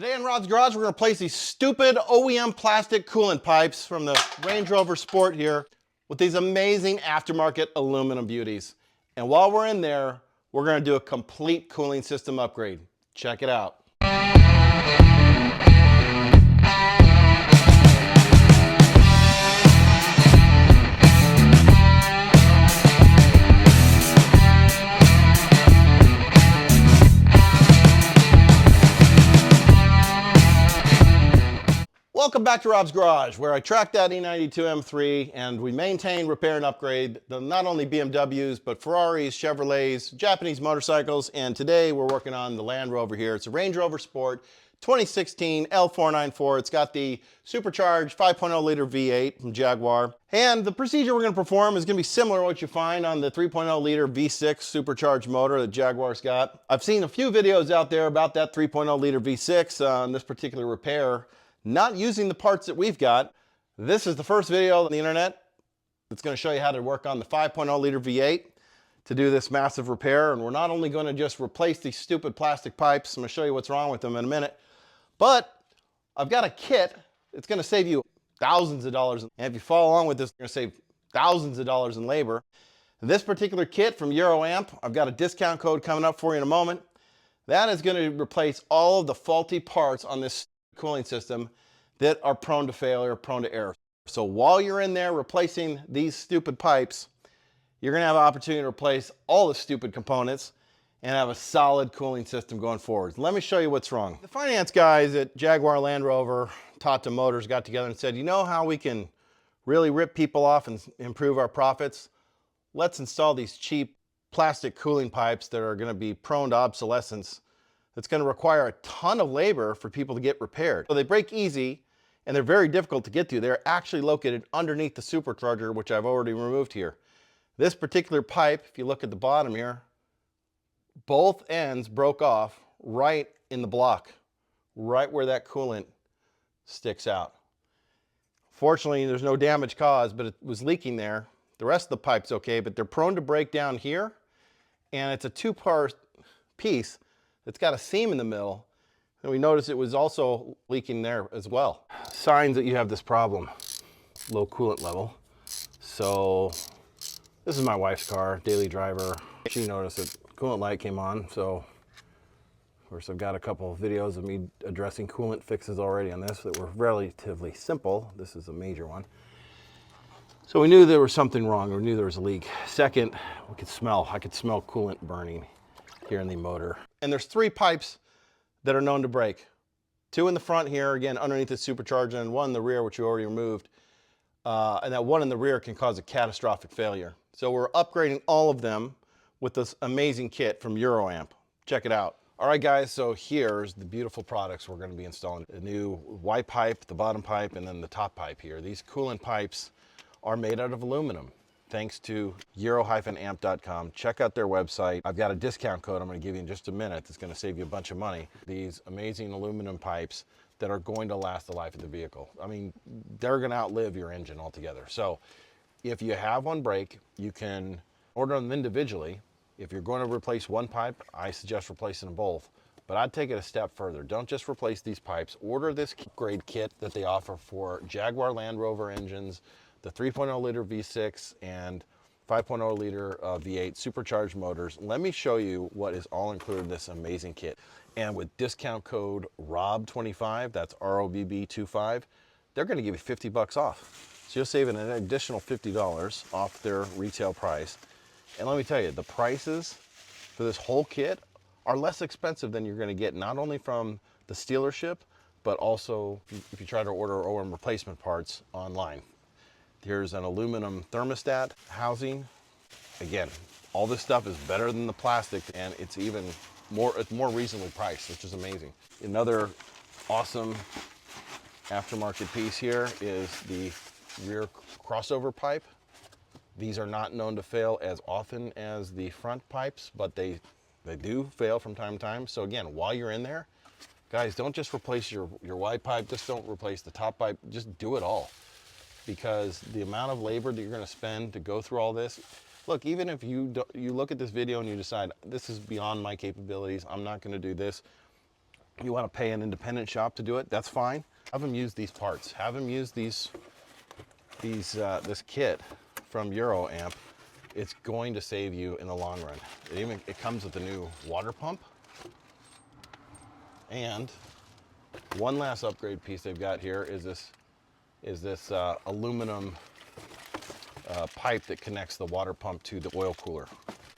Today in Rob's Garage, we're going to replace these stupid OEM plastic coolant pipes from the Range Rover Sport here with these amazing aftermarket aluminum beauties. And while we're in there, we're going to do a complete cooling system upgrade. Check it out. Welcome back to Rob's Garage, where I track that E92 M3 and we maintain, repair, and upgrade not only BMWs, but Ferraris, Chevrolets, Japanese motorcycles, and today we're working on the Land Rover here. It's a Range Rover Sport 2016 L494. It's got the supercharged 5.0 liter V8 from Jaguar. And the procedure we're going to perform is going to be similar to what you find on the 3.0 liter V6 supercharged motor that Jaguar's got. I've seen a few videos out there about that 3.0 liter V6 on this particular repair, not using the parts that we've got. This is the first video on the internet that's going to show you how to work on the 5.0 liter V8 to do this massive repair. And we're not only going to just replace these stupid plastic pipes, I'm going to show you what's wrong with them in a minute, but I've got a kit that's going to save you thousands of dollars. And if you follow along with this, you're going to save thousands of dollars in labor. This particular kit from Euroamp, I've got a discount code coming up for you in a moment. That is going to replace all of the faulty parts on this cooling system that are prone to failure, prone to error. So while you're in there replacing these stupid pipes, you're going to have an opportunity to replace all the stupid components and have a solid cooling system going forward. Let me show you what's wrong. The finance guys at Jaguar Land Rover, Tata Motors, got together and said, you know how we can really rip people off and improve our profits? Let's install these cheap plastic cooling pipes that are going to be prone to obsolescence. It's going to require a ton of labor for people to get repaired. So they break easy and they're very difficult to get to. They're actually located underneath the supercharger, which I've already removed here. This particular pipe, if you look at the bottom here, both ends broke off right in the block, right where that coolant sticks out. Fortunately, there's no damage caused, but it was leaking there. The rest of the pipe's okay, but they're prone to break down here, and it's a two-part piece that's got a seam in the middle, and we noticed it was also leaking there as well. Signs that you have this problem: low coolant level. So this is my wife's car, daily driver. She noticed that coolant light came on, so of course I've got a couple of videos of me addressing coolant fixes already on this that were relatively simple. This is a major one. So we knew there was something wrong, we knew there was a leak. Second, I could smell coolant burning here in the motor. And there's three pipes that are known to break. Two in the front here, again, underneath the supercharger, and one in the rear, which you already removed. And that one in the rear can cause a catastrophic failure. So we're upgrading all of them with this amazing kit from Euroamp. Check it out. All right, guys, so here's the beautiful products we're going to be installing. The new Y pipe, the bottom pipe, and then the top pipe here. These coolant pipes are made out of aluminum, thanks to euro-amp.com. Check out their website. I've got a discount code I'm going to give you in just a minute that's going to save you a bunch of money. These amazing aluminum pipes that are going to last the life of the vehicle. I mean, they're going to outlive your engine altogether. So if you have one break, you can order them individually. If you're going to replace one pipe, I suggest replacing them both. But I'd take it a step further. Don't just replace these pipes. Order this upgrade kit that they offer for Jaguar Land Rover engines, the 3.0 liter V6 and 5.0 liter V8 supercharged motors. Let me show you what is all included in this amazing kit. And with discount code ROB25, that's ROBB25, they're going to give you 50 bucks off. So you'll save an additional $50 off their retail price. And let me tell you, the prices for this whole kit are less expensive than you're going to get not only from the dealership, but also if you try to order OEM replacement parts online. Here's an aluminum thermostat housing. Again, all this stuff is better than the plastic, and it's more reasonably priced, which is amazing. Another awesome aftermarket piece here is the rear crossover pipe. These are not known to fail as often as the front pipes, but they do fail from time to time. So again, while you're in there, guys, don't just replace your Y pipe, just don't replace the top pipe, just do it all. Because the amount of labor that you're going to spend to go through all this, look, even if you look at this video and you decide, this is beyond my capabilities, I'm not going to do this, you want to pay an independent shop to do it, that's fine. Have them use these parts. Have them use this kit from Euroamp. It's going to save you in the long run. It comes with a new water pump. And one last upgrade piece they've got here is this aluminum pipe that connects the water pump to the oil cooler.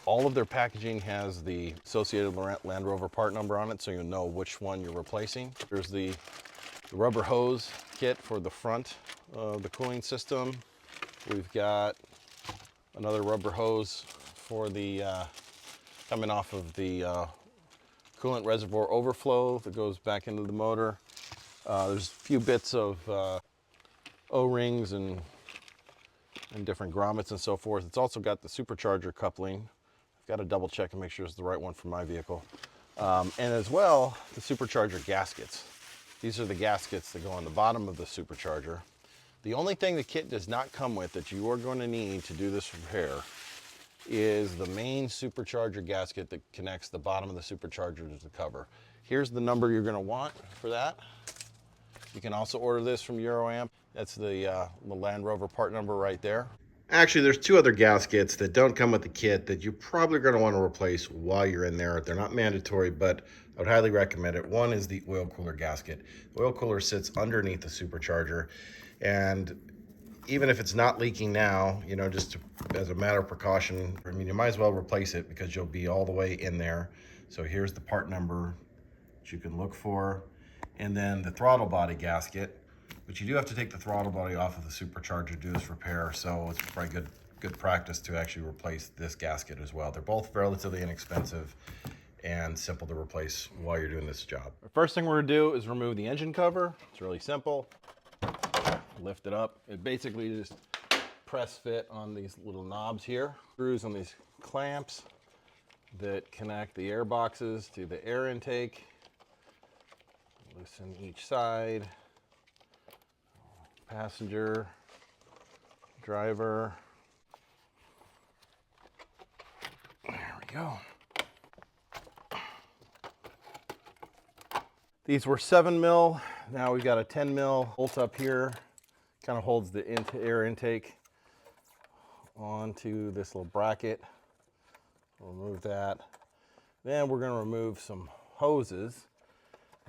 All of their packaging has the associated Land Rover part number on it, so you'll know which one you're replacing. There's the rubber hose kit for the front of the cooling system. We've got another rubber hose for the coming off of the coolant reservoir overflow that goes back into the motor. There's a few bits of O-rings and different grommets and so forth. It's also got the Supercharger coupling. I've got to double check and make sure it's the right one for my vehicle. And as well, the Supercharger gaskets. These are the gaskets that go on the bottom of the Supercharger. The only thing the kit does not come with that you are going to need to do this repair is the main Supercharger gasket that connects the bottom of the Supercharger to the cover. Here's the number you're going to want for that. You can also order this from Euroamp. That's the Land Rover part number right there. Actually, there's two other gaskets that don't come with the kit that you're probably going to want to replace while you're in there. They're not mandatory, but I would highly recommend it. One is the oil cooler gasket. The oil cooler sits underneath the Supercharger, and even if it's not leaking now, you know, just as a matter of precaution, I mean, you might as well replace it because you'll be all the way in there. So here's the part number that you can look for. And then the throttle body gasket, but you do have to take the throttle body off of the Supercharger to do this repair, so it's probably good practice to actually replace this gasket as well. They're both relatively inexpensive and simple to replace while you're doing this job. The first thing we're gonna do is remove the engine cover. It's really simple. Lift it up. It basically just press fit on these little knobs here. Screws on these clamps that connect the air boxes to the air intake. Loosen each side. Passenger, driver. There we go. These were 7 mil. Now we've got a 10 mil bolt up here. Kind of holds the air intake onto this little bracket. We'll remove that. Then we're going to remove some hoses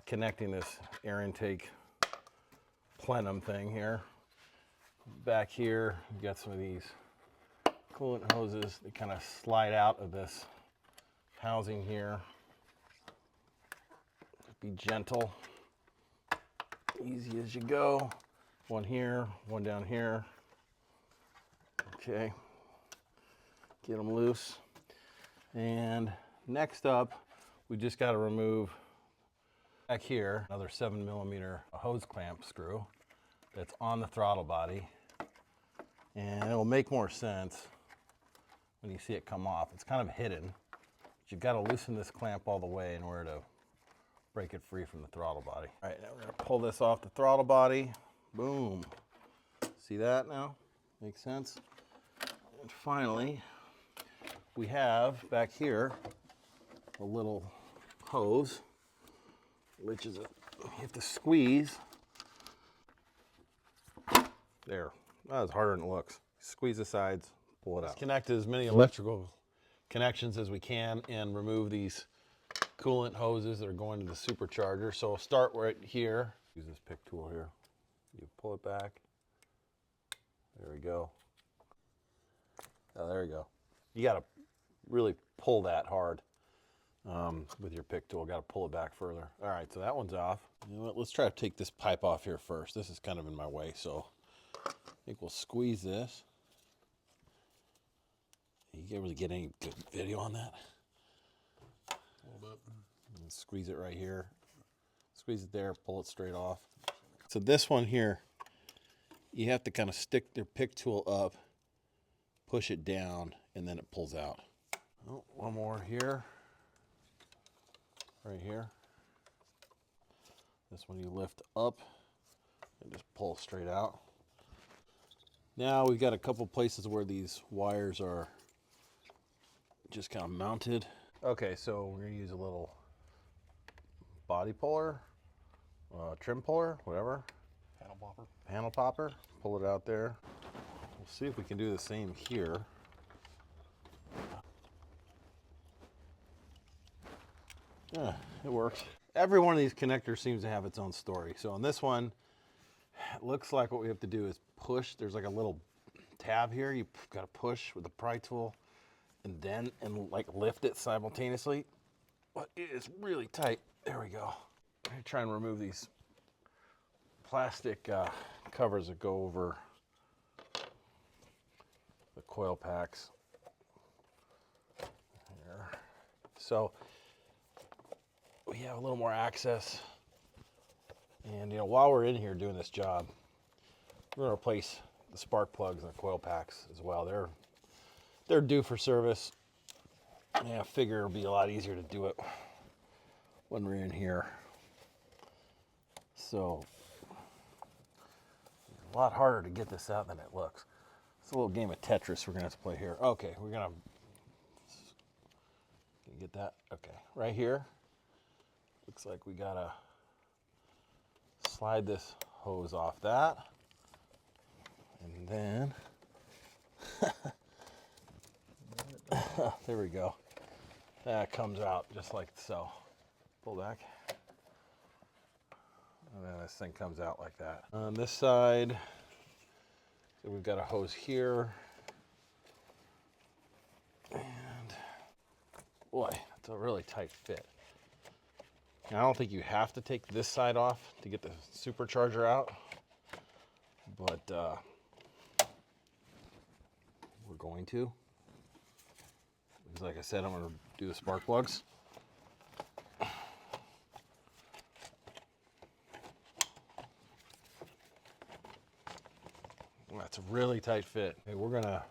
connecting this air intake plenum thing here. Back here, we've got some of these coolant hoses that kind of slide out of this housing here. Be gentle, easy as you go. One here, one down here. Okay, get them loose. And next up, we just got to remove back here another 7 millimeter hose clamp screw that's on the throttle body, and it will make more sense when you see it come off. It's kind of hidden, but you've got to loosen this clamp all the way in order to break it free from the throttle body. All right, now we're going to pull this off the throttle body. Boom. See that now? Makes sense? And finally, we have back here a little hose, which is you have to squeeze. There. That's harder than it looks. Squeeze the sides, pull it out. Let's connect as many electrical connections as we can and remove these coolant hoses that are going to the Supercharger. So we'll start right here. Use this pick tool here. You pull it back. There we go. Oh, there we go. You got to really pull that hard with your pick tool. Got to pull it back further. All right, so that one's off. You know what? Let's try to take this pipe off here first. This is kind of in my way, so I think we'll squeeze this. You able to get any good video on that? Hold up. And squeeze it right here. Squeeze it there, pull it straight off. So this one here, you have to kind of stick your pick tool up, push it down, and then it pulls out. Oh, one more here. Right here. This one you lift up and just pull straight out. Now we've got a couple places where these wires are just kind of mounted. Okay, so we're gonna use a little body puller, trim puller, whatever. Panel popper. Panel popper, pull it out there. We'll see if we can do the same here. Yeah, it works. Every one of these connectors seems to have its own story. So on this one, it looks like what we have to do is push. There's like a little tab here. You've got to push with the pry tool and then like lift it simultaneously. But it is really tight. There we go. I'm gonna try and remove these plastic covers that go over the coil packs. There. So we have a little more access. And you know, while we're in here doing this job, we're gonna replace the spark plugs and the coil packs as well. They're due for service. Yeah, I figure it'll be a lot easier to do it when we're in here. So it's a lot harder to get this out than it looks. It's a little game of Tetris we're gonna have to play here. Okay, we're gonna get that. Okay, right here. Looks like we gotta slide this hose off that. And then there we go. That comes out just like so. Pull back. And then this thing comes out like that. On this side, so we've got a hose here. And boy, it's a really tight fit. Now, I don't think you have to take this side off to get the supercharger out, but we're going to. Because like I said, I'm going to do the spark plugs. That's a really tight fit. Okay, we're going to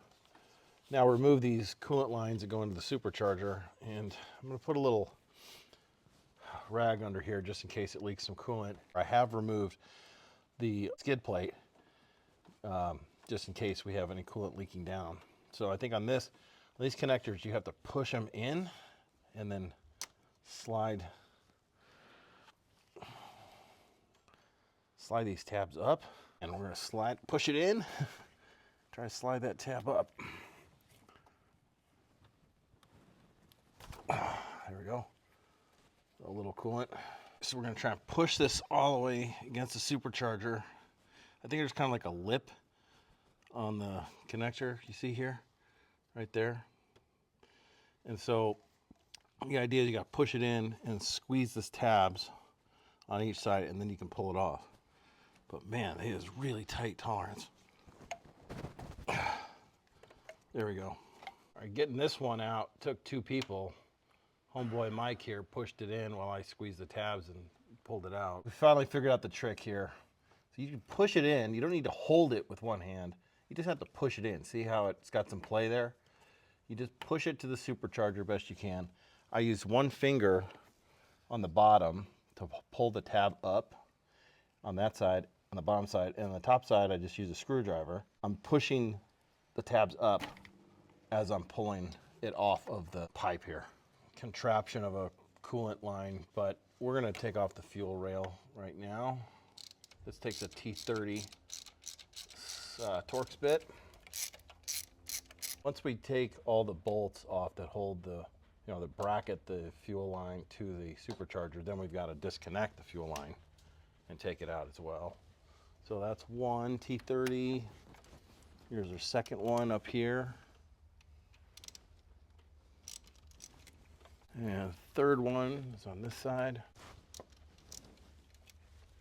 now remove these coolant lines that go into the supercharger, and I'm going to put a little rag under here just in case it leaks some coolant. I have removed the skid plate just in case we have any coolant leaking down. So I think on these connectors, you have to push them in and then slide these tabs up, and we're gonna push it in, try to slide that tab up. There we go. A little coolant. So we're gonna try and push this all the way against the supercharger. I think there's kind of like a lip on the connector you see here, right there. And so the idea is you gotta push it in and squeeze this tabs on each side, and then you can pull it off. But man, it is really tight tolerance. There we go. All right, getting this one out took two people. Homeboy Mike here pushed it in while I squeezed the tabs and pulled it out. We finally figured out the trick here. So you can push it in. You don't need to hold it with one hand. You just have to push it in. See how it's got some play there? You just push it to the supercharger best you can. I use one finger on the bottom to pull the tab up on that side, on the bottom side, and on the top side I just use a screwdriver. I'm pushing the tabs up as I'm pulling it off of the pipe here. Contraption of a coolant line, but we're gonna take off the fuel rail right now. This takes a T30 Torx bit. Once we take all the bolts off that hold the, that bracket the fuel line to the supercharger, then we've got to disconnect the fuel line and take it out as well. So that's one T30. Here's our second one up here. And the third one is on this side.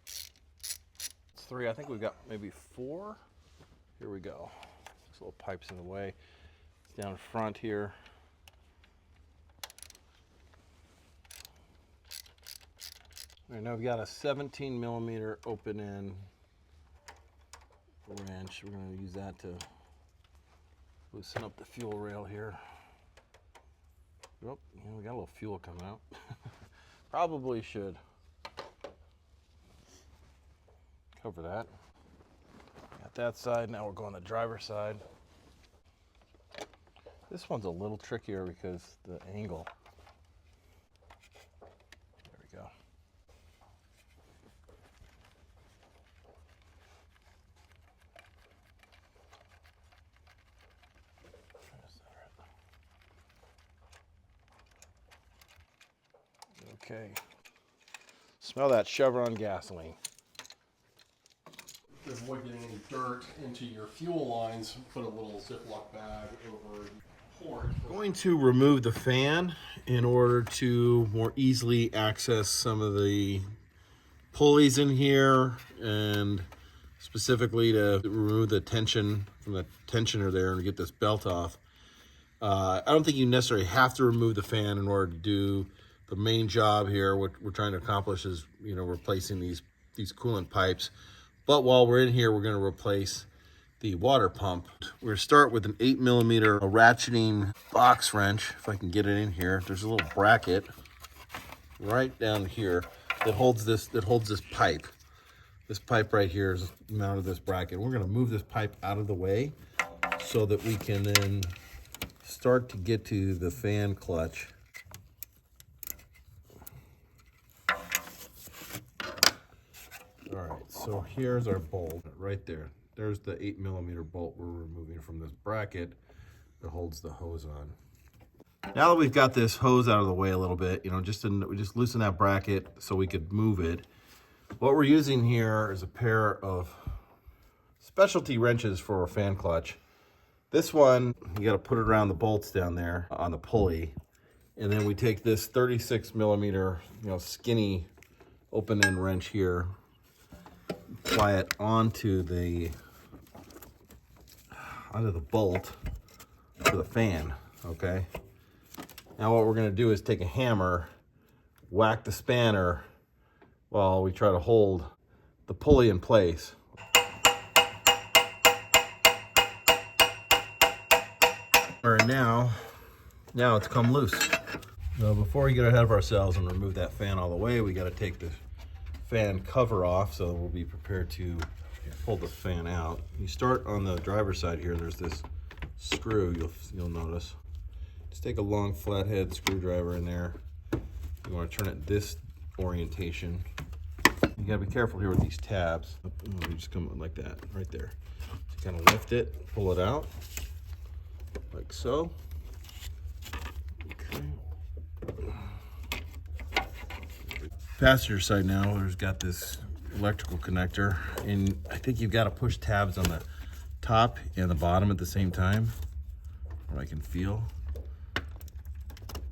It's three. I think we've got maybe four. Here we go. This little pipe's in the way. It's down front here. All right, now we've got a 17 millimeter open end wrench. We're going to use that to loosen up the fuel rail here. Oh, yeah, we got a little fuel coming out. Probably should cover that. Got that side. Now we're going the driver's side. This one's a little trickier because the angle. There we go. Okay. Smell that Chevron gasoline. To avoid getting any dirt into your fuel lines, put a little Ziploc bag over the port. Going to remove the fan in order to more easily access some of the pulleys in here, and specifically to remove the tension from the tensioner there and to get this belt off. I don't think you necessarily have to remove the fan in order to do the main job here. What we're trying to accomplish is, you know, replacing these coolant pipes. But while we're in here, we're going to replace the water pump. We're going to start with an 8mm ratcheting box wrench. If I can get it in here, there's a little bracket right down here that holds this pipe. This pipe right here is mounted to this bracket. We're going to move this pipe out of the way so that we can then start to get to the fan clutch. All right, so here's our bolt right there. There's the 8mm bolt we're removing from this bracket that holds the hose on. Now that we've got this hose out of the way a little bit, you know, we just loosen that bracket so we could move it. What we're using here is a pair of specialty wrenches for a fan clutch. This one, you got to put it around the bolts down there on the pulley. And then we take this 36mm, you know, skinny open end wrench here, apply it onto the bolt for the fan, okay? Now what we're gonna do is take a hammer, whack the spanner while we try to hold the pulley in place. All right, now it's come loose. Now before we get ahead of ourselves and remove that fan all the way, we gotta take the fan cover off, so we'll be prepared to pull the fan out. You start on the driver's side here. There's this screw, you'll notice. Just take a long flathead screwdriver in there. You want to turn it this orientation. You gotta be careful here with these tabs. You just come like that, right there. So kind of lift it, pull it out, like so. Okay. Passenger side now, there's got this electrical connector, and I think you've got to push tabs on the top and the bottom at the same time, what I can feel,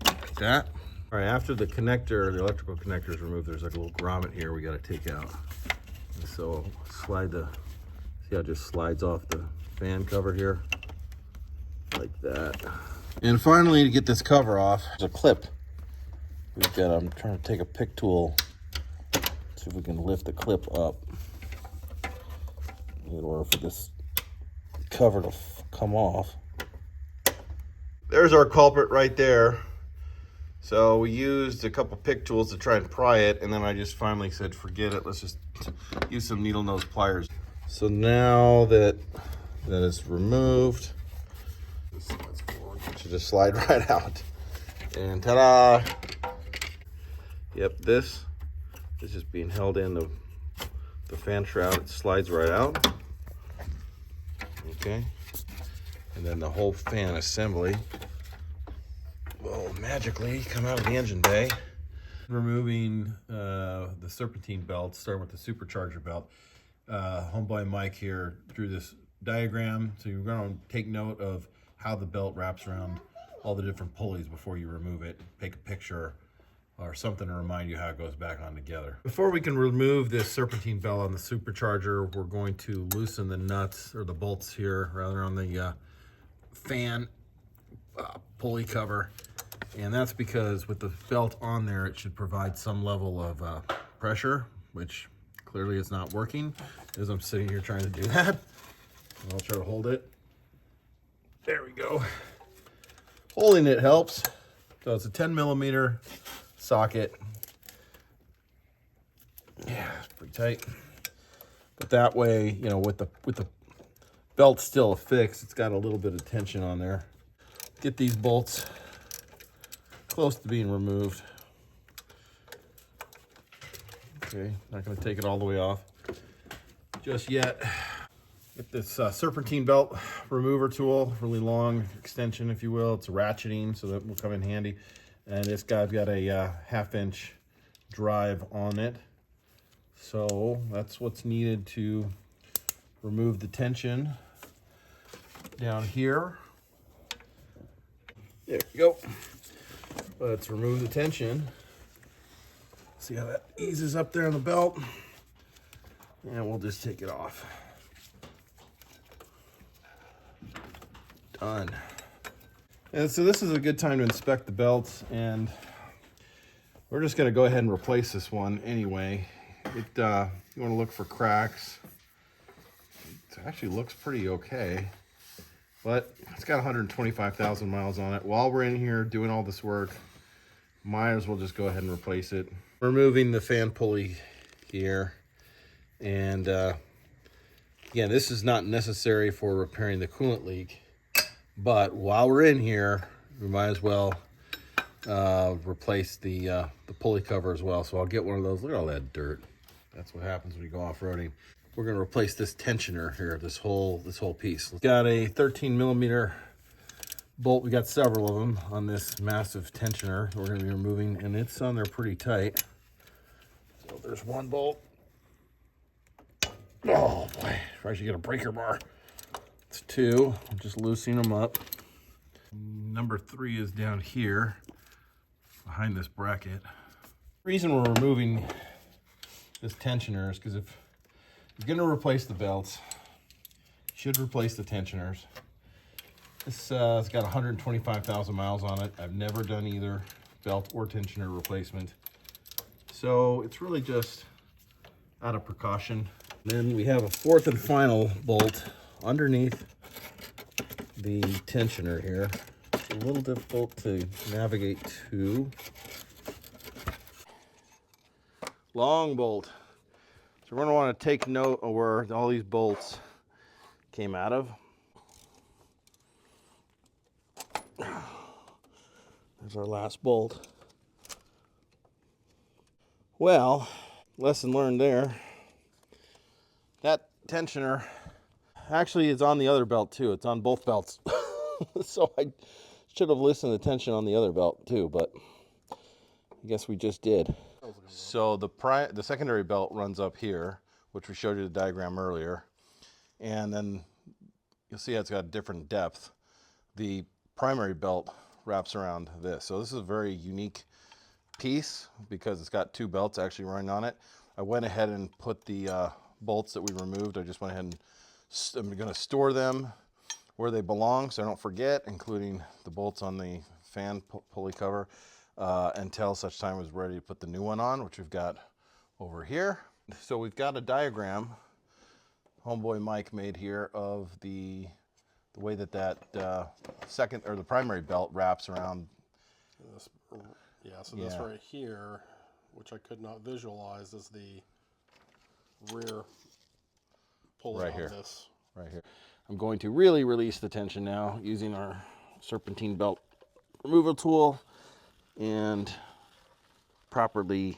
like that. All right, after the electrical connector is removed, there's like a little grommet here we got to take out. And so see how it just slides off the fan cover here, like that. And finally, to get this cover off, there's a clip. I'm trying to take a pick tool, see if we can lift the clip up in order for this cover to come off. There's our culprit right there. So we used a couple pick tools to try and pry it, and then I just finally said, forget it, let's just use some needle nose pliers. So now that it's removed, it should just slide right out. And ta-da! Yep, this is just being held in the fan shroud. It slides right out. Okay. And then the whole fan assembly will magically come out of the engine bay. Removing the serpentine belt, starting with the Supercharger belt. Homeboy Mike here drew this diagram. So you're going to take note of how the belt wraps around all the different pulleys before you remove it. Take a picture or something to remind you how it goes back on together. Before we can remove this serpentine belt on the Supercharger, we're going to loosen the nuts or the bolts here, rather, on the fan pulley cover. And that's because with the belt on there, it should provide some level of pressure, which clearly is not working as I'm sitting here trying to do that. I'll try to hold it. There we go. Holding it helps. So it's a 10mm socket. Yeah, it's pretty tight. But that way, you know, with the belt still affixed, it's got a little bit of tension on there. Get these bolts close to being removed. Okay, not going to take it all the way off just yet. Get this serpentine belt remover tool, really long extension, if you will. It's ratcheting, so that will come in handy. And this guy's got a 1/2 inch drive on it. So that's what's needed to remove the tension down here. There you go. Let's remove the tension. See how that eases up there on the belt. And we'll just take it off. Done. And so this is a good time to inspect the belts, and we're just gonna go ahead and replace this one anyway. You wanna look for cracks. It actually looks pretty okay, but it's got 125,000 miles on it. While we're in here doing all this work, might as well just go ahead and replace it. Removing the fan pulley here. And again, this is not necessary for repairing the coolant leak, but while we're in here, we might as well replace the pulley cover as well. So I'll get one of those. Look at all that dirt. That's what happens when you go off-roading. We're gonna replace this tensioner here, this whole piece. Got a 13 millimeter bolt. We got several of them on this massive tensioner we're gonna be removing, and it's on there pretty tight. So there's one bolt. Oh boy, I should get a breaker bar. It's two. I'm just loosening them up. Number 3 is down here behind this bracket. The reason we're removing this tensioner is because if you're going to replace the belts, you should replace the tensioners. This it's got 125,000 miles on it. I've never done either belt or tensioner replacement, so it's really just out of precaution. Then we have a 4th and final bolt underneath the tensioner here. It's a little difficult to navigate to. Long bolt. So we're going to want to take note of where all these bolts came out of. There's our last bolt. Well, lesson learned there. That tensioner actually is on the other belt too. It's on both belts. So I should have listened to tension on the other belt too, but I guess we just did. So the secondary belt runs up here, which we showed you the diagram earlier. And then you'll see it's got a different depth. The primary belt wraps around this. So this is a very unique piece because it's got 2 belts actually running on it. I went ahead and put the bolts that we removed. I just went ahead and I'm going to store them where they belong so I don't forget, including the bolts on the fan pulley cover, until such time as we're ready to put the new one on, which we've got over here. So we've got a diagram homeboy Mike made here of the way that second or the primary belt wraps around. This, this right here, which I could not visualize, is the rear pulley right on here. this. Right here. I'm going to really release the tension now using our serpentine belt removal tool and properly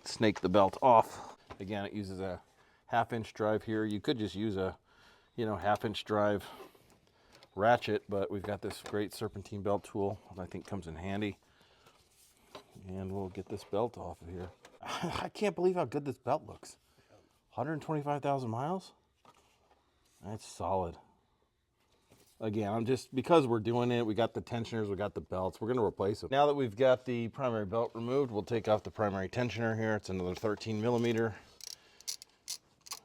snake the belt off. Again, it uses a 1/2-inch drive here. You could just use a 1/2-inch drive ratchet, but we've got this great serpentine belt tool that I think comes in handy. And we'll get this belt off of here. I can't believe how good this belt looks. 125,000 miles? That's solid. Again, I'm just, because we're doing it, we got the tensioners, we got the belts, we're gonna replace them. Now that we've got the primary belt removed, we'll take off the primary tensioner here. It's another 13 millimeter.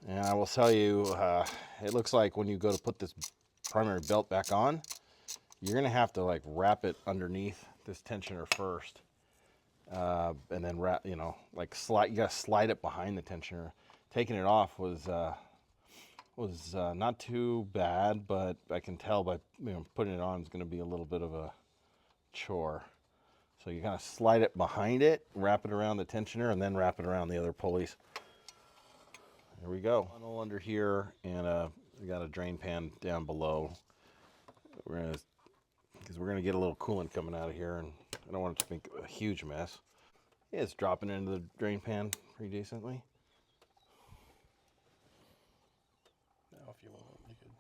And I will tell you, it looks like when you go to put this primary belt back on, you're gonna have to like wrap it underneath this tensioner first. And then wrap, like slide, you gotta slide it behind the tensioner. Taking it off was not too bad, but I can tell by putting it on is going to be a little bit of a chore. So you kind of slide it behind it, wrap it around the tensioner, and then wrap it around the other pulleys. There we go. Funnel under here, and we got a drain pan down below. Because we're gonna get a little coolant coming out of here, and I don't want it to make a huge mess. Yeah, it's dropping into the drain pan pretty decently. Now, if you want, you could.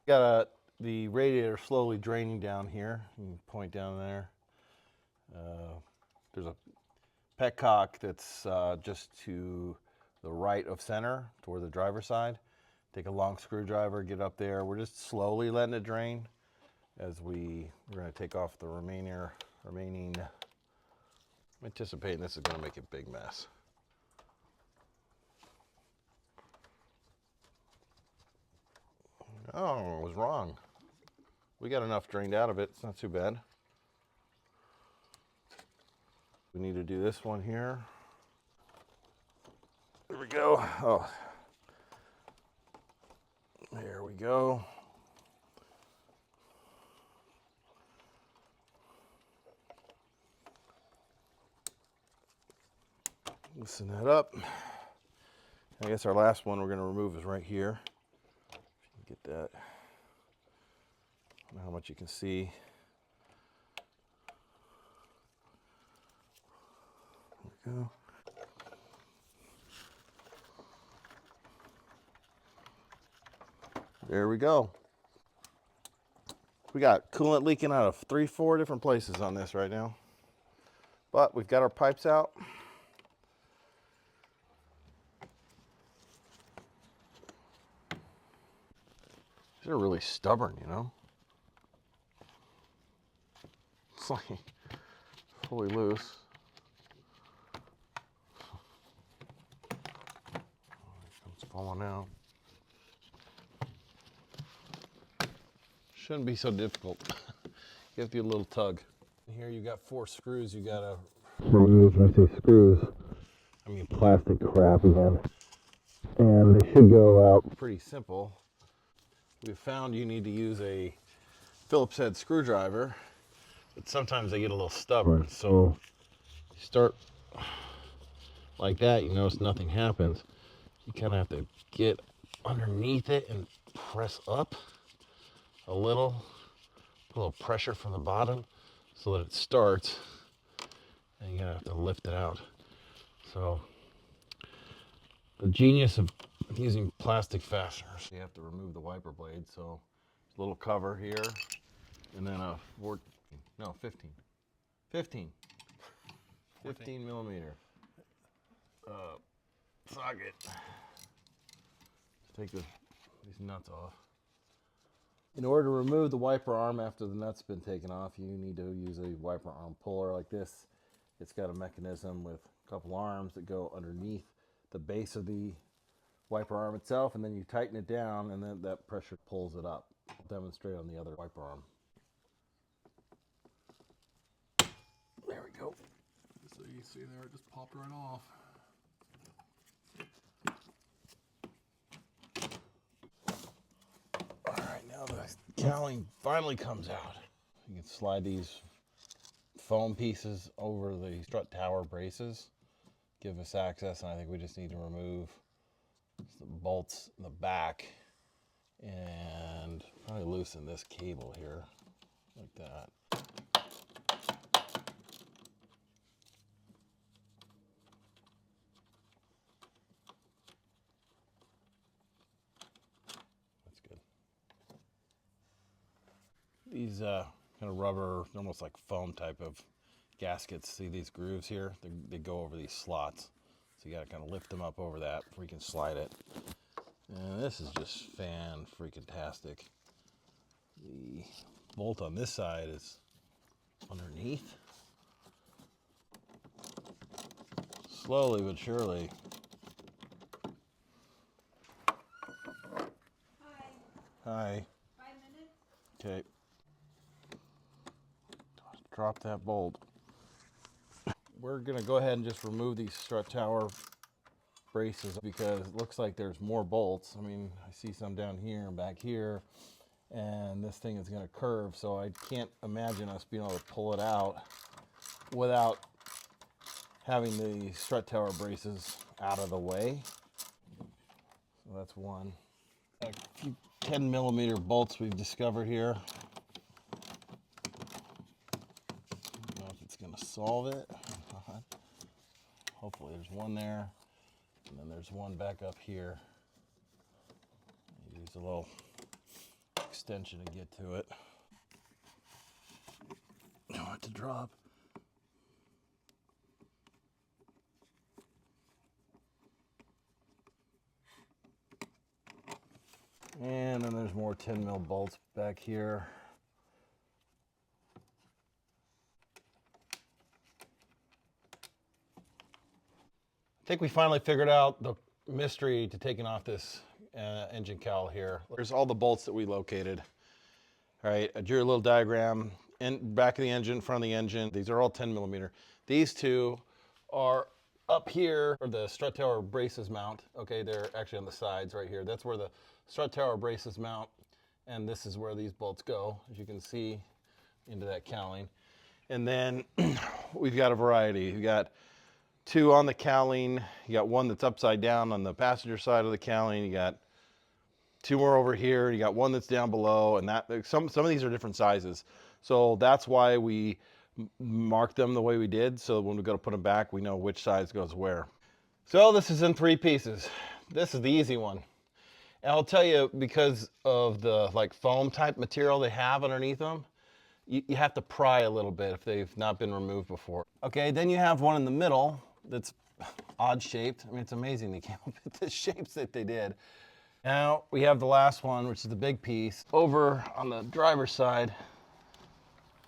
Got the radiator slowly draining down here. You can point down there. There's a petcock that's just to the right of center toward the driver's side. Take a long screwdriver, get up there. We're just slowly letting it drain as we're going to take off the remaining. I'm anticipating this is going to make a big mess. Oh, I was wrong. We got enough drained out of it. It's not too bad. We need to do this one here. There we go. Oh, there we go. Loosen that up. I guess our last one we're going to remove is right here. If you can get that. I don't know how much you can see. There we go. There we go. We got coolant leaking out of 3-4 different places on this right now. But we've got our pipes out. These are really stubborn, you know? It's like fully loose. It's falling out. Shouldn't be so difficult. You have to get a little tug. Here you got 4 screws you gotta remove. When I say screws, I mean plastic crap again. And they should go out pretty simple. We've found you need to use a Phillips head screwdriver, but sometimes they get a little stubborn. So you start like that, you notice nothing happens. You kind of have to get underneath it and press up a little pressure from the bottom so that it starts, and you're gonna have to lift it out. So the genius of using plastic fasteners, you have to remove the wiper blade. So a little cover here, and then a 15 millimeter socket to take these nuts off. In order to remove the wiper arm after the nut's been taken off, you need to use a wiper arm puller like this. It's got a mechanism with a couple arms that go underneath the base of the wiper arm itself, and then you tighten it down, and then that pressure pulls it up. I'll demonstrate on the other wiper arm. There we go. So you see there, it just popped right off. Now the cowling finally comes out. You can slide these foam pieces over the strut tower braces, give us access, and I think we just need to remove the bolts in the back and probably loosen this cable here like that. That's good. These kind of rubber, almost like foam type of gaskets, see these grooves here? They go over these slots. So you gotta kind of lift them up over that before you can slide it. And this is just fan-freaking-tastic. The bolt on this side is underneath. Slowly but surely. Hi. 5 minutes? Okay. Drop that bolt. We're gonna go ahead and just remove these strut tower braces because it looks like there's more bolts. I mean, I see some down here and back here, and this thing is gonna curve, so I can't imagine us being able to pull it out without having the strut tower braces out of the way. So that's one. A few 10 millimeter bolts we've discovered here. I don't know if it's gonna solve it or not. Hopefully there's one there, and then there's one back up here. Use a little extension to get to it. Don't want it to drop. and then there's more 10 mil bolts back here. I think we finally figured out the mystery to taking off this engine cowl here. There's all the bolts that we located. All right, I drew a little diagram in back of the engine, front of the engine. These are all 10 millimeter. These two are up here where the strut tower braces mount. Okay, they're actually on the sides right here. That's where the strut tower braces mount, and this is where these bolts go, as you can see, into that cowling. And then we've got a variety. You got two on the cowling. You got one that's upside down on the passenger side of the cowling. You got two more over here. You got one that's down below, and that some of these are different sizes. So that's why we marked them the way we did. So when we go to put them back, we know which size goes where. So this is in 3 pieces. This is the easy one. And I'll tell you, because of the like foam type material they have underneath them, you have to pry a little bit if they've not been removed before. Okay, then you have one in the middle that's odd shaped. I mean, it's amazing they came up with the shapes that they did. Now we have the last one, which is the big piece. Over on the driver's side,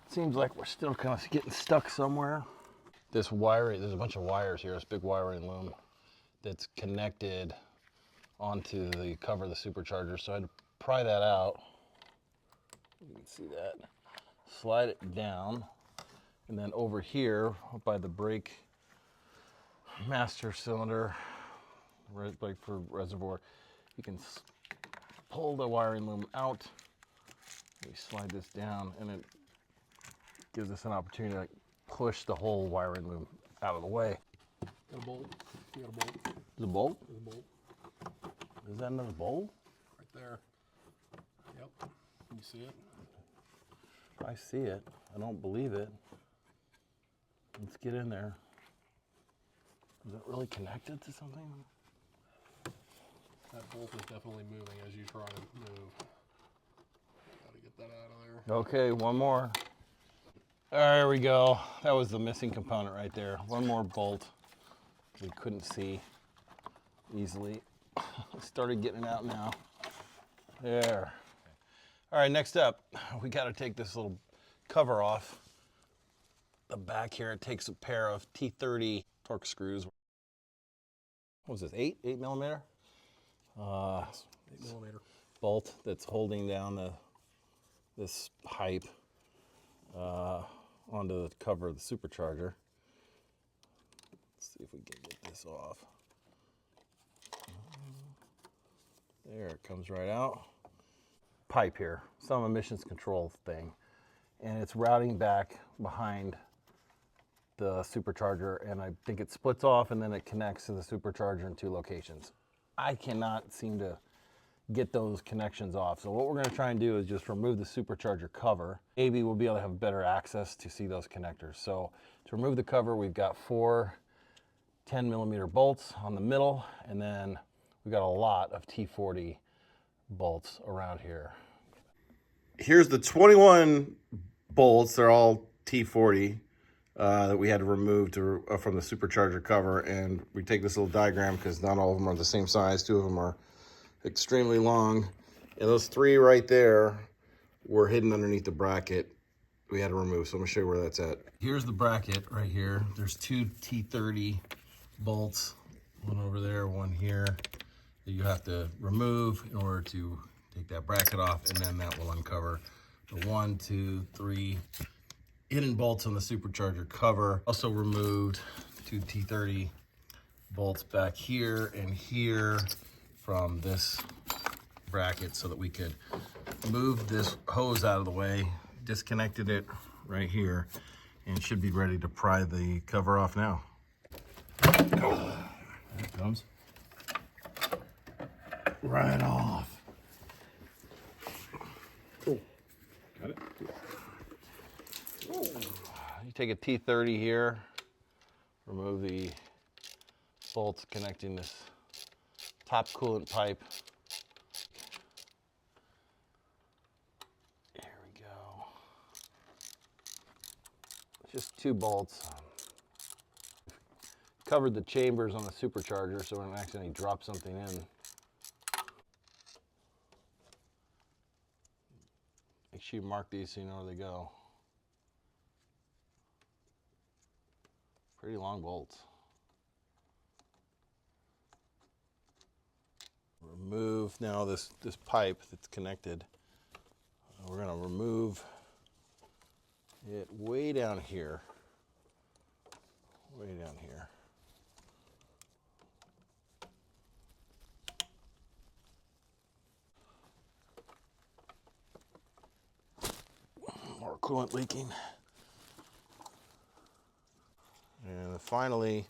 it seems like we're still kind of getting stuck somewhere. This wiring, there's a bunch of wires here, this big wiring loom that's connected onto the cover of the supercharger. So I had to pry that out. You can see that. Slide it down. And then over here by the brake master cylinder, like for reservoir, you can pull the wiring loom out. We slide this down, and it gives us an opportunity to like push the whole wiring loom out of the way. Got a bolt. You got a bolt. Is it a bolt? There's a bolt. Is that another bolt? Right there. Yep. Can you see it? I see it. I don't believe it. Let's get in there. Is it really connected to something? That bolt is definitely moving as you try to move. Gotta get that out of there. Okay, one more. There we go. That was the missing component right there. One more bolt we couldn't see easily. Started getting it out now. There. All right, next up, we got to take this little cover off the back here. It takes a pair of T30 torque screws. What was this, 8 millimeter? 8 millimeter. Bolt that's holding down this pipe onto the cover of the supercharger. Let's see if we can get this off. There, it comes right out. Pipe here, some emissions control thing, and it's routing back behind the supercharger, and I think it splits off and then it connects to the supercharger in 2 locations. I cannot seem to get those connections off. So what we're going to try and do is just remove the supercharger cover. Maybe we'll be able to have better access to see those connectors. So to remove the cover, we've got 4 10 millimeter bolts on the middle, and then we've got a lot of T40 bolts around here. Here's the 21 bolts. They're all T40 that we had to remove from the supercharger cover. And we take this little diagram because not all of them are the same size. 2 of them are extremely long. And those 3 right there were hidden underneath the bracket we had to remove. So I'm gonna show you where that's at. Here's the bracket right here. There's 2 T30 bolts, one over there, one here, that you have to remove in order to take that bracket off, and then that will uncover the 1, 2, 3 hidden bolts on the supercharger cover. Also removed 2 T30 bolts back here and here from this bracket so that we could move this hose out of the way. Disconnected it right here and should be ready to pry the cover off now. There it comes. Right off. Cool. Got it? You take a T30 here, remove the bolts connecting this top coolant pipe. There we go. Just 2 bolts. Covered the chambers on the supercharger so we don't accidentally drop something in. Make sure you mark these so you know where they go. Pretty long bolts. Remove now this pipe that's connected. We're going to remove it way down here. Way down here. More coolant leaking. And finally,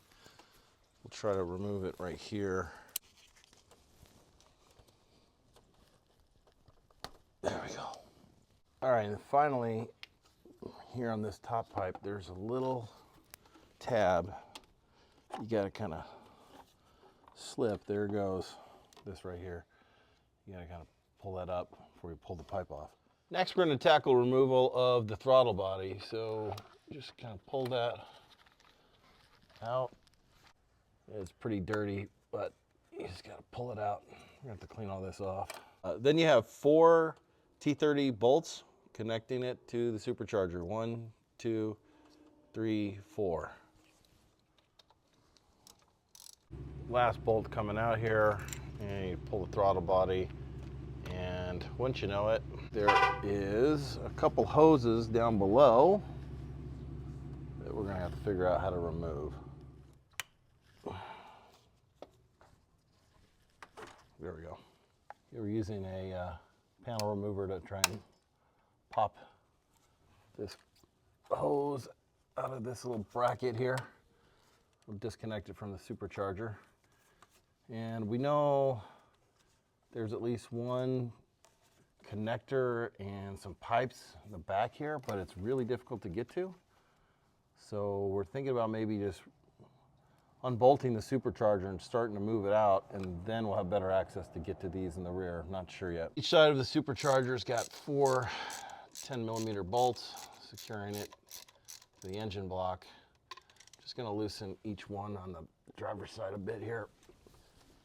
we'll try to remove it right here. There we go. All right, and finally, here on this top pipe, there's a little tab. You gotta kind of slip. There it goes. This right here. You gotta kind of pull that up before you pull the pipe off. Next, we're gonna tackle removal of the throttle body. So just kind of pull that out. It's pretty dirty, but you just gotta pull it out. We're gonna have to clean all this off. Then you have 4 T30 bolts connecting it to the supercharger. 1, 2, 3, 4. Last bolt coming out here, and you pull the throttle body, and once you know it, there is a couple hoses down below that we're gonna have to figure out how to remove. There we go. We're using a panel remover to try and pop this hose out of this little bracket here. We'll disconnect it from the supercharger. And we know there's at least one connector and some pipes in the back here, but it's really difficult to get to. So we're thinking about maybe just unbolting the supercharger and starting to move it out, and then we'll have better access to get to these in the rear. Not sure yet. Each side of the supercharger's got 4 10mm bolts securing it to the engine block. Just gonna loosen each one on the driver's side a bit here,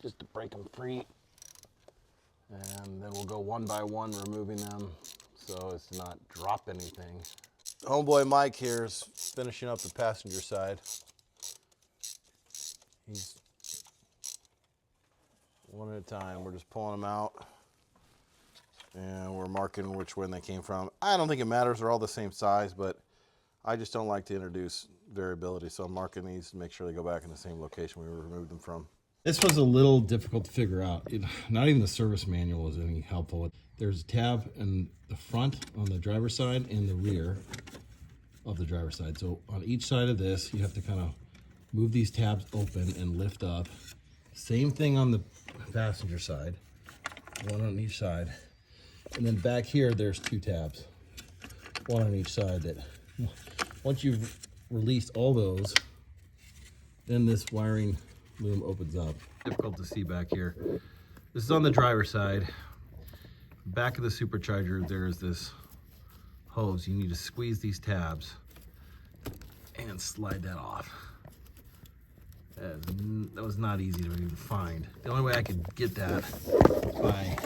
just to break them free. And then we'll go one by one removing them so as to not drop anything. Homeboy Mike here is finishing up the passenger side. He's one at a time. We're just pulling them out and we're marking which one they came from. I don't think it matters. They're all the same size, but I just don't like to introduce variability. So I'm marking these to make sure they go back in the same location we removed them from. This was a little difficult to figure out. Not even the service manual was any helpful. There's a tab in the front on the driver's side and the rear of the driver's side. So on each side of this, you have to kind of move these tabs open and lift up. Same thing on the passenger side, one on each side. And then back here, there's 2 tabs, one on each side, that once you've released all those, then this wiring loom opens up. Difficult to see back here. This is on the driver's side. Back of the supercharger, there is this hose. You need to squeeze these tabs and slide that off. That was not easy to even find. The only way I could get that was by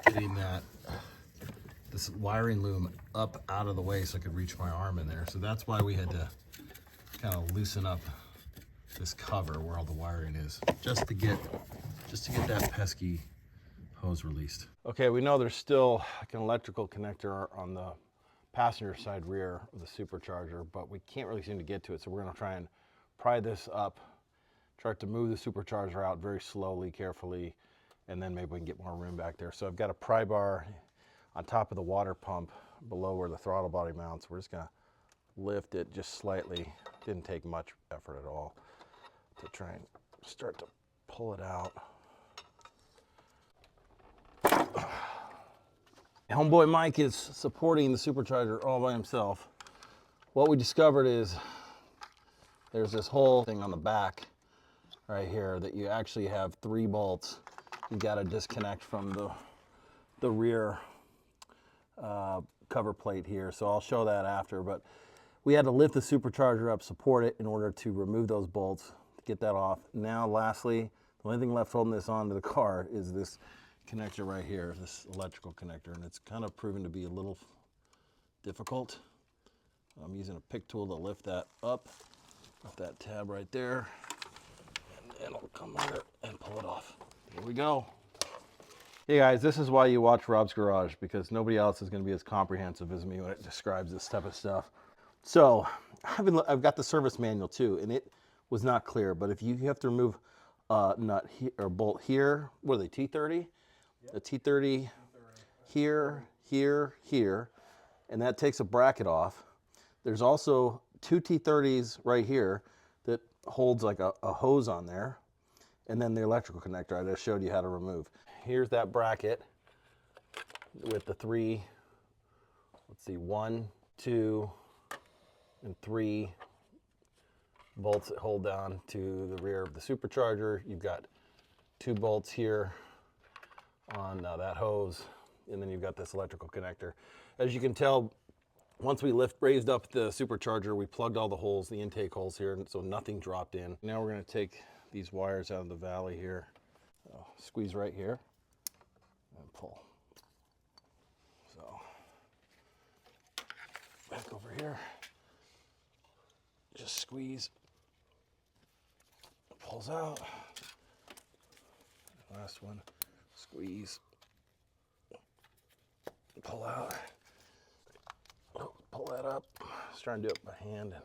getting this wiring loom up out of the way so I could reach my arm in there. So that's why we had to kind of loosen up this cover where all the wiring is, just to get that pesky hose released. Okay, we know there's still like an electrical connector on the passenger side rear of the supercharger, but we can't really seem to get to it. So we're gonna try and pry this up, try to move the supercharger out very slowly, carefully, and then maybe we can get more room back there. So I've got a pry bar on top of the water pump below where the throttle body mounts. We're just gonna lift it just slightly. Didn't take much effort at all to try and start to pull it out. Homeboy Mike is supporting the supercharger all by himself. What we discovered is there's this whole thing on the back right here that you actually have 3 bolts. You got to disconnect from the rear cover plate here. So I'll show that after, but we had to lift the supercharger up, support it in order to remove those bolts, to get that off. Now, lastly, the only thing left holding this onto the car is this connector right here, this electrical connector, and it's kind of proven to be a little difficult. I'm using a pick tool to lift that up, lift that tab right there, and then it'll come under and pull it off. Here we go. Hey guys, this is why you watch Rob's Garage, because nobody else is going to be as comprehensive as me when it describes this type of stuff. So I've got the service manual too, and it was not clear, but if you have to remove a nut or bolt here, what are they, T30? Yep. A T30 here, here, here, and that takes a bracket off. There's also two T30s right here that holds like a hose on there, and then the electrical connector I just showed you how to remove. Here's that bracket with the three, let's see, 1, 2, and 3 bolts that hold down to the rear of the supercharger. You've got 2 bolts here on that hose, and then you've got this electrical connector. As you can tell, once we raised up the supercharger, we plugged all the holes, the intake holes here, and so nothing dropped in. Now we're going to take these wires out of the valley here. Squeeze right here and pull. So back over here, just squeeze, it pulls out. Last one, squeeze, pull out. Oh, pull that up. Just trying to do it by hand. And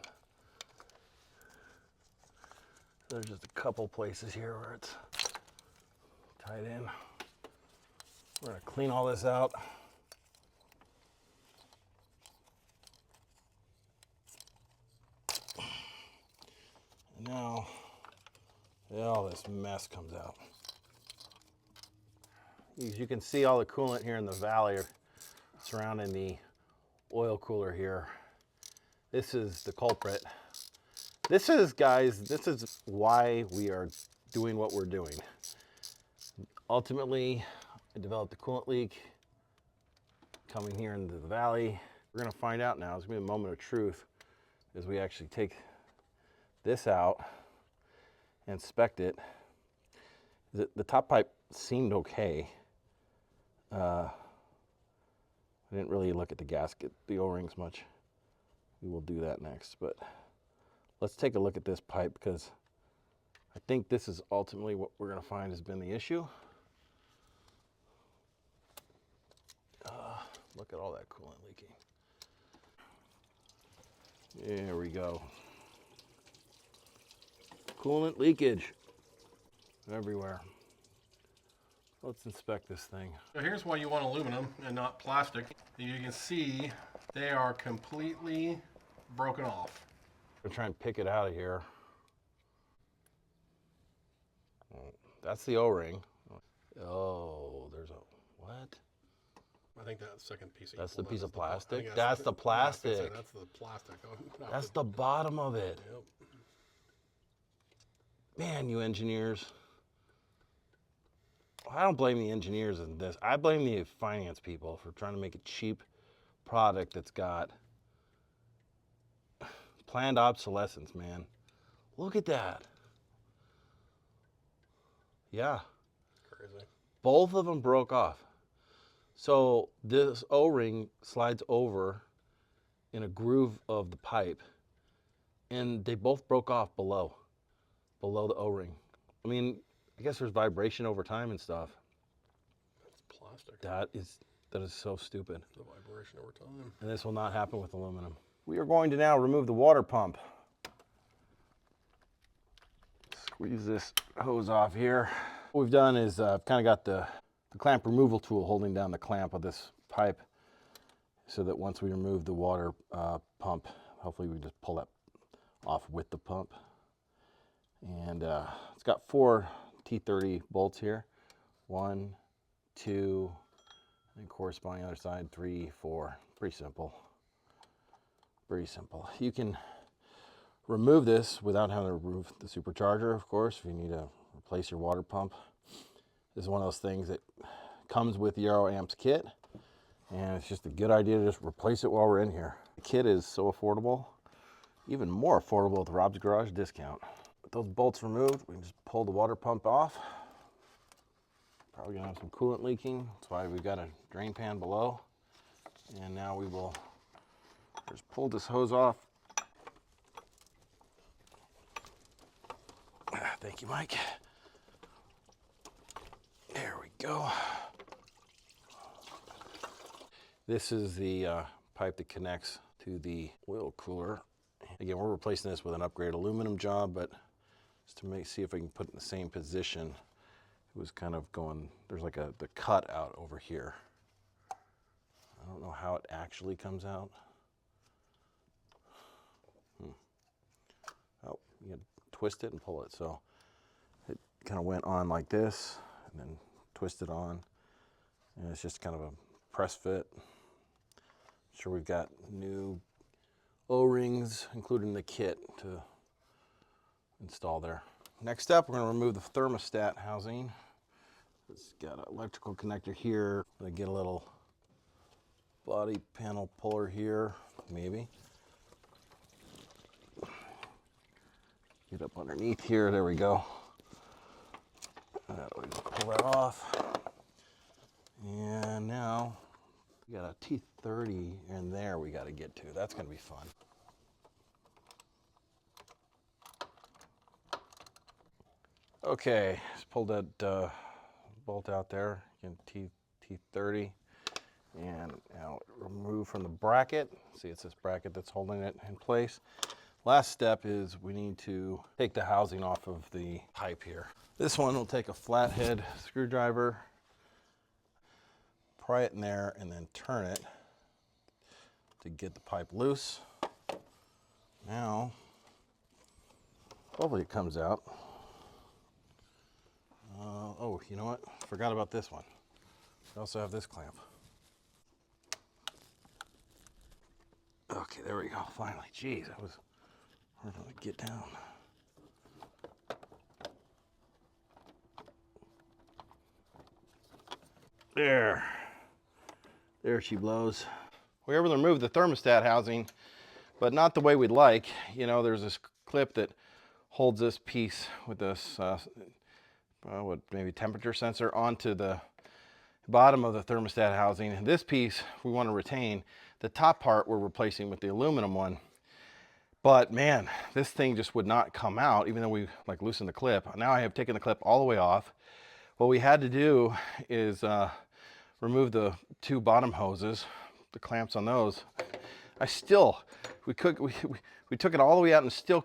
there's just a couple places here where it's tied in. We're going to clean all this out. And now all this mess comes out. As you can see, all the coolant here in the valley surrounding the oil cooler here. This is the culprit. This is, guys, this is why we are doing what we're doing. Ultimately, I developed a coolant leak coming here into the valley. We're gonna find out now. It's gonna be a moment of truth as we actually take this out and inspect it. The top pipe seemed okay. I didn't really look at the gasket, the O-rings much. We will do that next, but let's take a look at this pipe, because I think this is ultimately what we're going to find has been the issue. Look at all that coolant leaking. There we go. Coolant leakage everywhere. Let's inspect this thing. So here's why you want aluminum and not plastic. You can see they are completely broken off. I'm trying to pick it out of here. That's the O-ring. Oh, there's a, what? I think that's the second piece. That's the piece of plastic? That's the plastic. That's the plastic. That's the bottom of it. Yep. Man, you engineers. I don't blame the engineers in this. I blame the finance people for trying to make a cheap product that's got planned obsolescence, man. Look at that. Yeah. Crazy. Both of them broke off. So this O-ring slides over in a groove of the pipe, and they both broke off below the O-ring. I mean, I guess there's vibration over time and stuff. That's plastic. That is so stupid. The vibration over time. And this will not happen with aluminum. We are going to now remove the water pump. Squeeze this hose off here. What we've done is I've kind of got the clamp removal tool holding down the clamp of this pipe, so that once we remove the water pump, hopefully we just pull that off with the pump. And it's got 4 T30 bolts here. 1, 2, and corresponding other side, 3, 4. Pretty simple. Pretty simple. You can remove this without having to remove the supercharger, of course, if you need to replace your water pump. This is one of those things that comes with the Aero Amps kit, and it's just a good idea to just replace it while we're in here. The kit is so affordable, even more affordable with Rob's Garage discount. With those bolts removed, we can just pull the water pump off, Probably gonna have some coolant leaking. That's why we've got a drain pan below. And now we will just pull this hose off. Thank you, Mike. There we go. This is the pipe that connects to the oil cooler. Again, we're replacing this with an upgrade aluminum job, but just to see if I can put it in the same position. It was kind of going, there's like the cut out over here. I don't know how it actually comes out. Oh, you can twist it and pull it. So it kind of went on like this and then twisted on. And it's just kind of a press fit. Sure, we've got new O-rings included in the kit to install there. Next up, we're going to remove the thermostat housing. It's got an electrical connector here. I'm going to get a little body panel puller here, maybe. Get up underneath here. There we go. We pull that off. And now we got a T30 in there we got to get to. That's going to be fun. Okay, just pulled that bolt out there. Again, T30. And now remove from the bracket. See, it's this bracket that's holding it in place. Last step is we need to take the housing off of the pipe here. This one will take a flathead screwdriver, pry it in there, and then turn it to get the pipe loose. Now, hopefully it comes out. Oh, you know what? Forgot about this one. We also have this clamp. Okay, there we go, finally. Jeez, that was hard to get down. There she blows. We were able to remove the thermostat housing, but not the way we'd like. You know, there's this clip that holds this piece with this, maybe temperature sensor onto the bottom of the thermostat housing. And this piece we want to retain. The top part we're replacing with the aluminum one. But man, this thing just would not come out, even though we like loosened the clip. Now I have taken the clip all the way off. What we had to do is remove the two bottom hoses, the clamps on those. We took it all the way out and still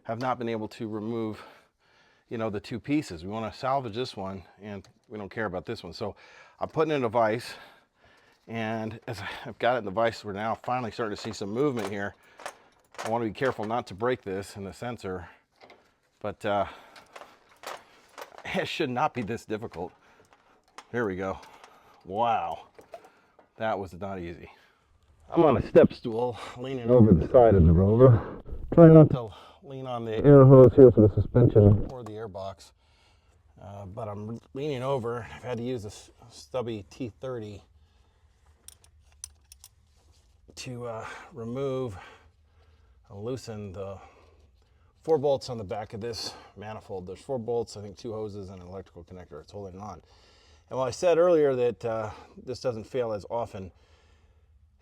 have not been able to remove, you know, the two pieces. We want to salvage this one and we don't care about this one. So I'm putting in a vise, and as I've got it in the vise, we're now finally starting to see some movement here. I want to be careful not to break this in the sensor, but it should not be this difficult. Here we go. Wow, that was not easy. I'm on a step stool, leaning over the side of the Rover. Try not to lean on the air hose here for the suspension or the air box. But I'm leaning over. I've had to use a stubby T30 to remove and loosen the 4 bolts on the back of this manifold. There's 4 bolts, I think 2 hoses and an electrical connector. It's holding it on. And while I said earlier that this doesn't fail as often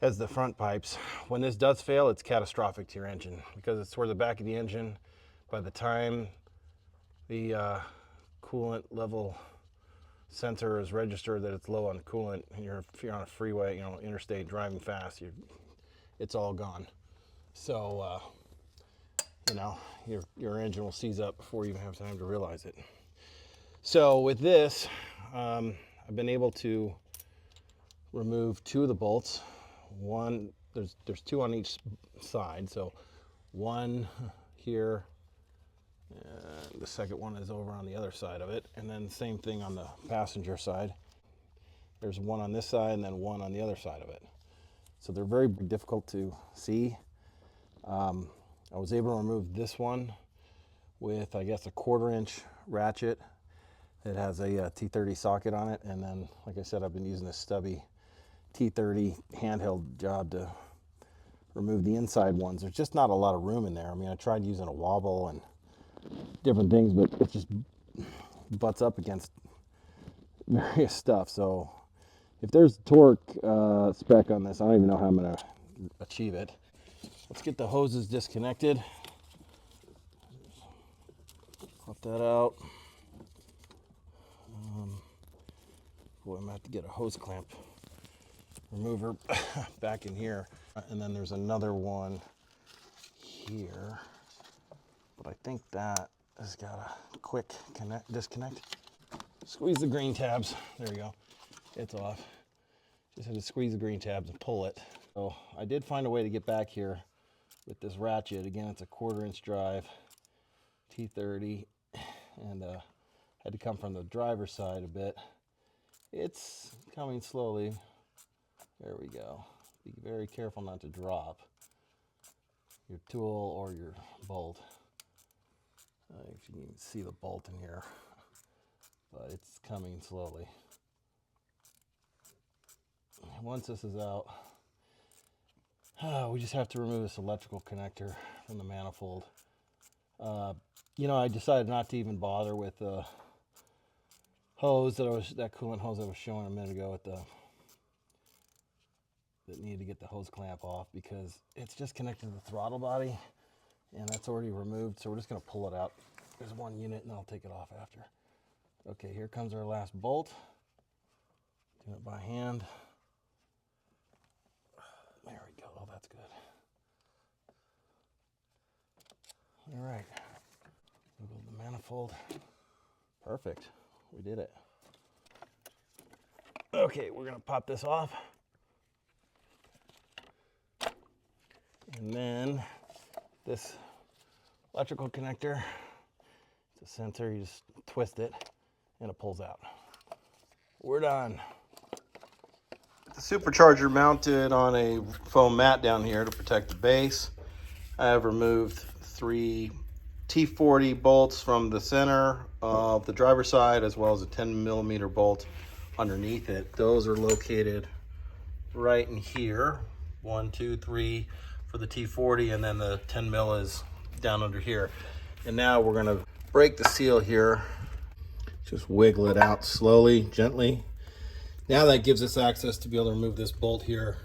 as the front pipes, when this does fail, it's catastrophic to your engine because it's toward the back of the engine. By the time the coolant level sensor is registered that it's low on coolant, and if you're on a freeway, you know, interstate driving fast, it's all gone. So, you know, your engine will seize up before you even have time to realize it. So with this, I've been able to remove 2 of the bolts. One, there's 2 on each side, so 1 here, and the second one is over on the other side of it, and then same thing on the passenger side. There's 1 on this side and then 1 on the other side of it. So they're very difficult to see. I was able to remove this one with, I guess, a 1/4 inch ratchet. It has a T30 socket on it, and then, like I said, I've been using this stubby T30 handheld job to remove the inside ones. There's just not a lot of room in there. I mean, I tried using a wobble and different things, but it just butts up against various stuff. So if there's torque spec on this, I don't even know how I'm going to achieve it. Let's get the hoses disconnected. Pop that out. Boy, I'm going to have to get a hose clamp remover back in here. And then there's another one here. But I think that has got a quick disconnect. Squeeze the green tabs. There we go. It's off. Just had to squeeze the green tabs and pull it. So I did find a way to get back here with this ratchet. Again, it's a 1/4-inch drive, T30, and had to come from the driver's side a bit. It's coming slowly. There we go. Be very careful not to drop your tool or your bolt. If you can see the bolt in here, but it's coming slowly. Once this is out, we just have to remove this electrical connector from the manifold. You know, I decided not to even bother with the hose that coolant hose I was showing a minute ago at that needed to get the hose clamp off, because it's just connected to the throttle body and that's already removed. So we're just going to pull it out. There's one unit and I'll take it off after. Okay, here comes our last bolt. Do it by hand. There we go. Oh, that's good. All right. We'll go to the manifold. Perfect. We did it. Okay, we're going to pop this off. And then this electrical connector, it's a sensor. You just twist it and it pulls out. We're done. The supercharger mounted on a foam mat down here to protect the base. I have removed 3 T40 bolts from the center of the driver's side, as well as a 10mm bolt underneath it. Those are located right in here. 1, 2, 3 for the T40, and then the 10mm is down under here. And now we're going to break the seal here. Just wiggle it out slowly, gently. Now that gives us access to be able to remove this bolt here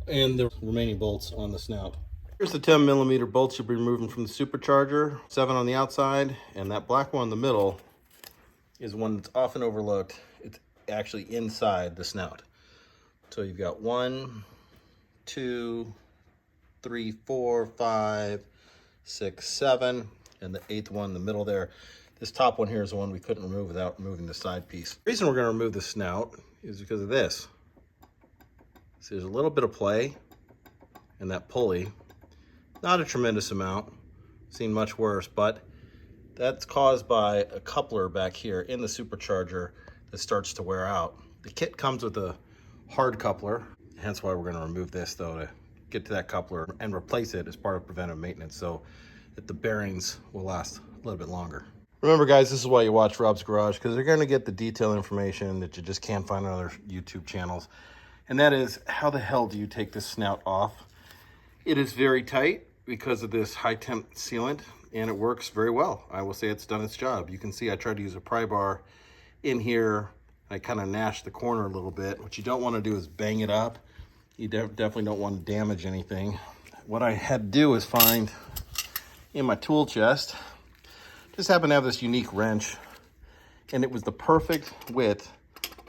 and the remaining bolts on the snout. Here's the 10mm bolts you'll be removing from the supercharger. 7 on the outside, and that black one in the middle is one that's often overlooked. It's actually inside the snout. So you've got 1, 2, 3, 4, 5, 6, 7, and the 8th one in the middle there. This top one here is the one we couldn't remove without removing the side piece. The reason we're going to remove the snout is because of this. So there's a little bit of play in that pulley. Not a tremendous amount. Seen much worse, but that's caused by a coupler back here in the supercharger that starts to wear out. The kit comes with a hard coupler, hence why we're going to remove this though, to get to that coupler and replace it as part of preventive maintenance so that the bearings will last a little bit longer. Remember guys, this is why you watch Rob's Garage, because they're going to get the detailed information that you just can't find on other YouTube channels. And that is, how the hell do you take this snout off? It is very tight because of this high temp sealant, and it works very well. I will say it's done its job. You can see I tried to use a pry bar in here. I kind of gnashed the corner a little bit. What you don't want to do is bang it up. You definitely don't want to damage anything. What I had to do is find in my tool chest, just happened to have this unique wrench, and it was the perfect width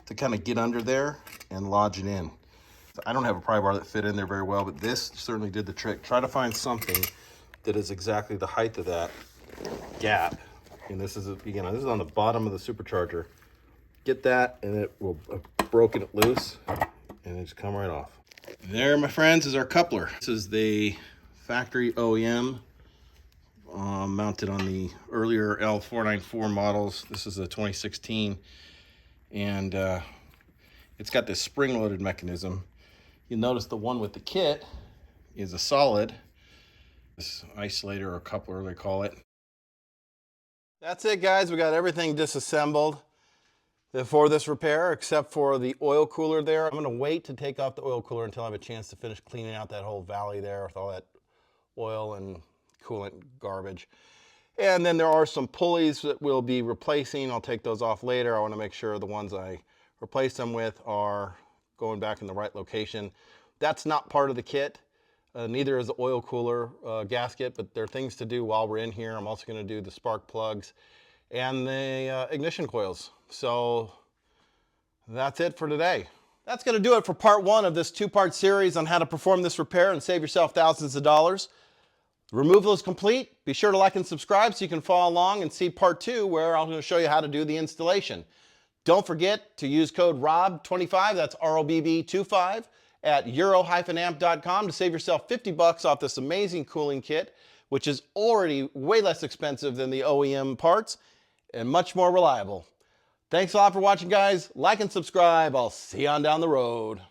to kind of get under there and lodge it in. I don't have a pry bar that fit in there very well, but this certainly did the trick. Try to find something that is exactly the height of that gap. And this is, again, this is on the bottom of the supercharger. Get that, and it will have broken it loose, and it just come right off. There, my friends, is our coupler. This is the factory OEM. Mounted on the earlier L494 models. This is a 2016, and it's got this spring-loaded mechanism. You'll notice the one with the kit is a solid. This isolator or coupler, they call it. That's it, guys. We got everything disassembled for this repair, except for the oil cooler there. I'm going to wait to take off the oil cooler until I have a chance to finish cleaning out that whole valley there with all that oil and coolant garbage. And then there are some pulleys that we'll be replacing. I'll take those off later. I want to make sure the ones I replaced them with are going back in the right location. That's not part of the kit. Neither is the oil cooler gasket, but there are things to do while we're in here. I'm also going to do the spark plugs and the ignition coils. So that's it for today. That's going to do it for part one of this two-part series on how to perform this repair and save yourself thousands of dollars. Removal is complete. Be sure to like and subscribe so you can follow along and see part two, where I'm going to show you how to do the installation. Don't forget to use code ROBB25, that's ROBB25, at euro-amp.com to save yourself 50 bucks off this amazing cooling kit, which is already way less expensive than the OEM parts and much more reliable. Thanks a lot for watching, guys. Like and subscribe. I'll see you on down the road.